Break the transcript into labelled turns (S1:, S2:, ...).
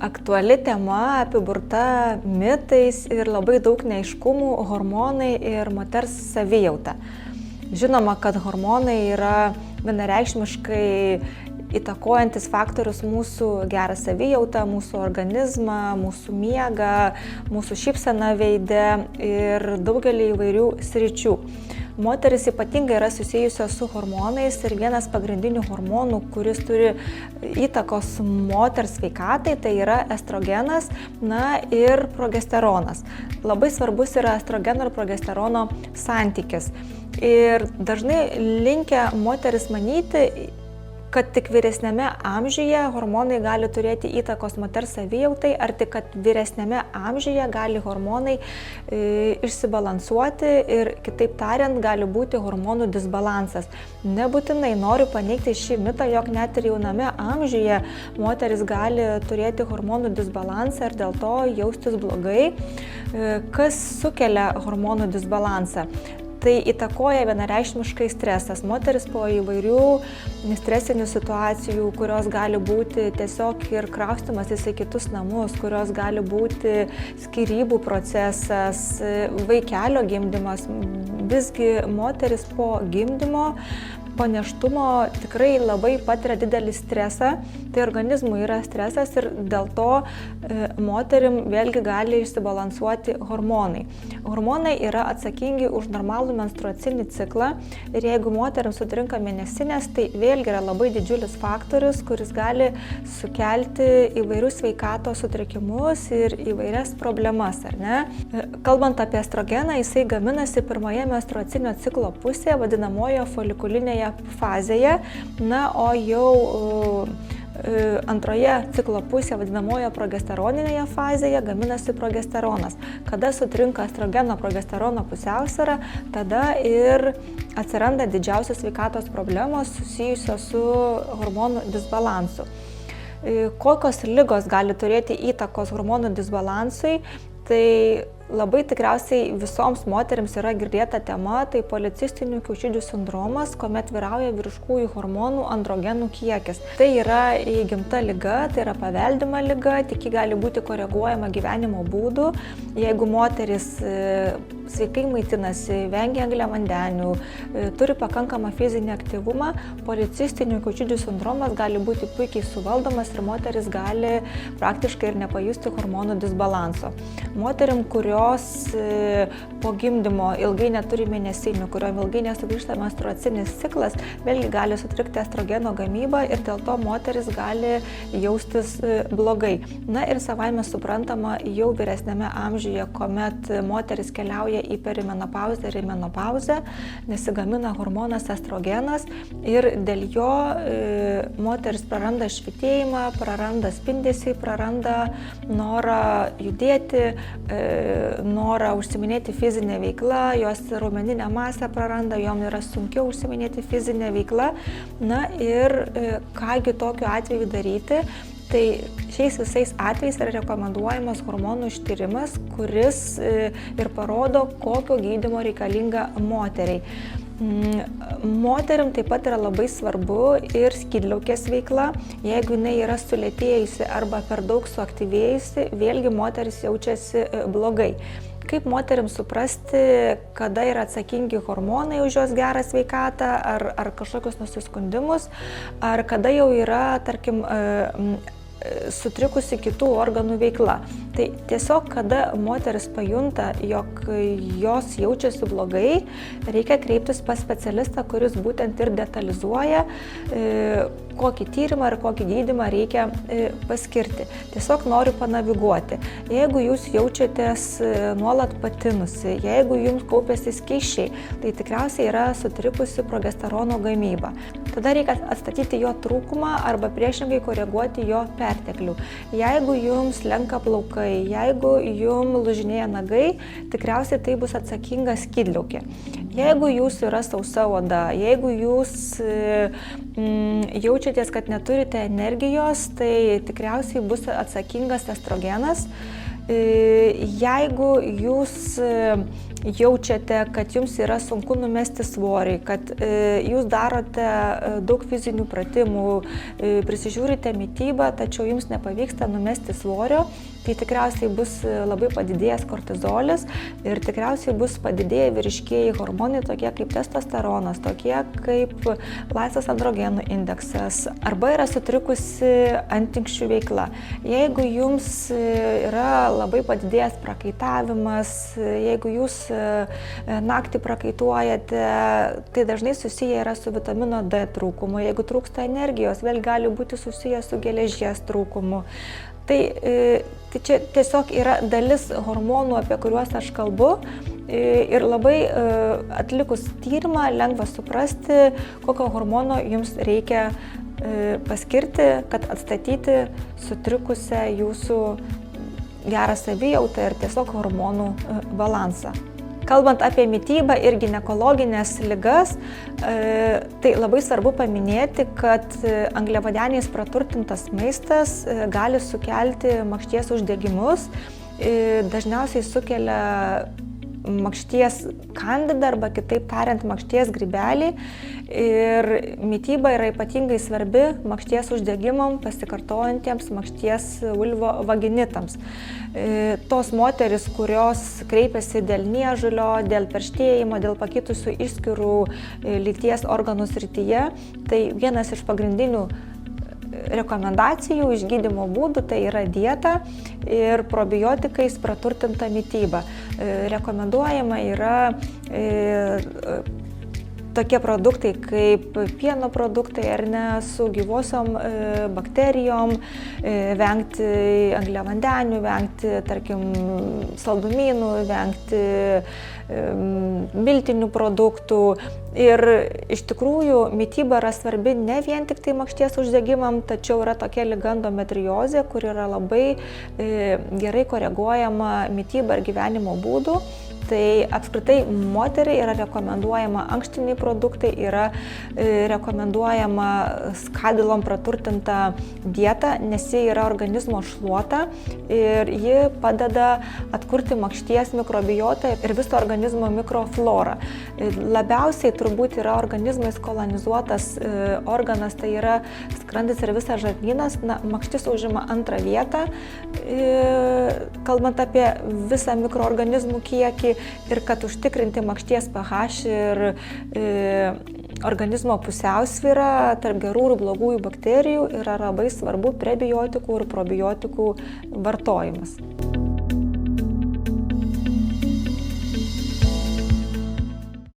S1: aktuali tema, apiburta mitais ir labai daug neaiškumų - hormonai ir moters savijauta. Žinoma, kad hormonai yra vienareikšmiškai įtakojantis faktorius mūsų gerą savijautą, mūsų organizmą, mūsų miegą, mūsų šypseną veide ir daugelį įvairių sričių. Moteris ypatingai yra susijusios su hormonais ir vienas pagrindinių hormonų, kuris turi įtakos moters sveikatai, tai yra estrogenas, ir progesteronas. Labai svarbus yra estrogeno ir progesterono santykis. Ir dažnai linkę moteris manyti, kad tik vyresnėme amžiuje hormonai gali turėti įtakos moters savijautai, ar tik kad vyresnėme amžiuje gali hormonai išsibalansuoti ir, kitaip tariant, gali būti hormonų disbalansas. Nebūtinai noriu paneigti šį mitą, jog net ir jauname amžiuje moteris gali turėti hormonų disbalansą ir dėl to jaustis blogai. Kas sukelia hormonų disbalansą? Tai įtakoja vienareikšmiškai stresas. Moteris po įvairių stresinių situacijų, kurios gali būti tiesiog ir kraustymasis į kitus namus, kurios gali būti skyrybų procesas, vaikelio gimdymas. Visgi moteris po gimdymo, po nėštumo tikrai labai patiria didelį stresą, tai organizmui yra stresas ir dėl to moterim vėlgi gali išsibalansuoti hormonai. Hormonai yra atsakingi už normalų menstruacinį ciklą ir jeigu moterim sutrinka mėnesinės, tai vėlgi yra labai didžiulis faktorius, kuris gali sukelti įvairius sveikatos sutrikimus ir įvairias problemas, ar ne? Kalbant apie estrogeną, jisai gaminasi pirmoje menstruacinio ciklo pusėje, vadinamojo folikulinėje fazėje, o jau antroje ciklo pusėje, vadinamojo progesteroninėje fazėje, gaminasi progesteronas. Kada sutrinka estrogeno progesterono pusiausvyra, tada ir atsiranda didžiausios sveikatos problemos susijusios su hormonų disbalansu. Kokios ligos gali turėti įtakos hormonų disbalansui? Tai labai tikriausiai visoms moterims yra girdėta tema, tai policistinių kiaušidžių sindromas, kuomet vyrauja vyriškųjų hormonų androgenų kiekis. Tai yra įgimta liga, tai yra paveldima liga, tik ji gali būti koreguojama gyvenimo būdu. Jeigu moteris sveikai maitinasi, vengia angliavandenių, turi pakankamą fizinį aktyvumą, policistinių kiaušidžių sindromas gali būti puikiai suvaldomas ir moteris gali praktiškai ir nepajusti hormonų disbalanso. Moterim, kurios po gimdymo ilgai neturi mėnesinių, kuriuom ilgai nesugrįžta menstruacinis ciklas, vėlgi gali sutrikti estrogeno gamybą ir dėl to moteris gali jaustis blogai. Ir savaime suprantama, jau vyresnėme amžiuje, kuomet moteris keliauja į perimenopauzę ir į menopauzę, nesigamina hormonas estrogenas ir dėl jo moteris praranda švytėjimą, praranda spindesį, praranda norą judėti, norą užsiminėti fizinę veiklą, jos raumeninę masę praranda, jom yra sunkiau užsiminėti fizinę veiklą. Ir kągi tokiu atveju daryti? Tai šiais visais atvejais yra rekomenduojamas hormonų ištyrimas, kuris ir parodo, kokio gydymo reikalinga moteriai. Moterim taip pat yra labai svarbu ir skydliaukės veikla. Jeigu jinai yra sulėtėjusi arba per daug suaktyvėjusi, vėlgi moteris jaučiasi blogai. Kaip moterim suprasti, kada yra atsakingi hormonai už jos gerą sveikatą ar kažkokius nusiskundimus, ar kada jau yra, tarkim, sutrikusi kitų organų veikla. Tai tiesiog, kada moteris pajunta, jog jos jaučiasi blogai, reikia kreiptis pas specialistą, kuris būtent ir detalizuoja, kokį tyrimą ir kokį gydymą reikia paskirti. Tiesiog noriu panaviguoti. Jeigu jūs jaučiatės nuolat patinusi, jeigu jums kaupiasi skysčiai, tai tikriausiai yra sutrikusi progesterono gamyba. Tada reikia atstatyti jo trūkumą arba priešingai koreguoti jo perteklių. Jeigu jums lenka plaukai, jeigu jums lūžinėja nagai, tikriausiai tai bus atsakinga skydliaukė. Jeigu jūs yra sausa oda, jeigu jūs jaučiatės, kad neturite energijos, tai tikriausiai bus atsakingas estrogenas. Jeigu jūs jaučiate, kad jums yra sunku numesti svorį, kad jūs darote daug fizinių pratimų, prisižiūrite mitybą, tačiau jums nepavyksta numesti svorio, tai tikriausiai bus labai padidėjęs kortizolis ir tikriausiai bus padidėję vyriškieji hormonai, tokie kaip testosteronas, tokie kaip laisvas androgenų indeksas, arba yra sutrikusi antinksčių veikla. Jeigu jums yra labai padidėjęs prakaitavimas, jeigu jūs naktį prakaituojate, tai dažnai susiję yra su vitamino D trūkumu. Jeigu trūksta energijos, vėl gali būti susiję su geležies trūkumu. Tai čia tiesiog yra dalis hormonų, apie kuriuos aš kalbu, ir labai atlikus tyrimą lengva suprasti, kokio hormono jums reikia paskirti, kad atstatyti sutrikusią jūsų gerą savijautą ir tiesiog hormonų balansą. Kalbant apie mitybą ir ginekologinės ligas, tai labai svarbu paminėti, kad angliavandeniais praturtintas maistas gali sukelti makšties uždegimus. Dažniausiai sukelia makšties kandidą arba kitaip tariant makšties grybelį. Ir mityba yra ypatingai svarbi makšties uždegimam pasikartojantiems makšties vulvovaginitams. Tos moteris, kurios kreipiasi dėl niežulio, dėl perštėjimo, dėl pakitusių išskyrų lyties organų srityje, tai vienas iš pagrindinių rekomendacijų išgydymo būdų tai yra dieta ir probiotikais praturtinta mityba. Rekomenduojama yra tokie produktai kaip pieno produktai ar ne, su gyvosiom bakterijom, vengti angliavandenių, vengti, tarkim, saldumynų, vengti miltinių produktų. Ir iš tikrųjų mityba yra svarbi ne vien tik tai makšties uždegimam, tačiau yra tokia liga endometriozė, kur yra labai gerai koreguojama mityba ir gyvenimo būdų. Tai apskritai moteriai yra rekomenduojama ankštiniai produktai, yra rekomenduojama skadilom praturtinta dieta, nes ji yra organizmo šluota ir ji padeda atkurti makšties mikrobiotą ir viso organizmo mikroflorą. Labiausiai turbūt yra organizmais kolonizuotas organas, tai yra skrandis ir visas žarnynas. Makštis užima antrą vietą, kalbant apie visą mikroorganizmų kiekį. Ir kad užtikrinti makšties pH ir organizmo pusiausvyrą tarp gerų ir blogųjų bakterijų yra labai svarbu prebiotikų ir probiotikų vartojimas.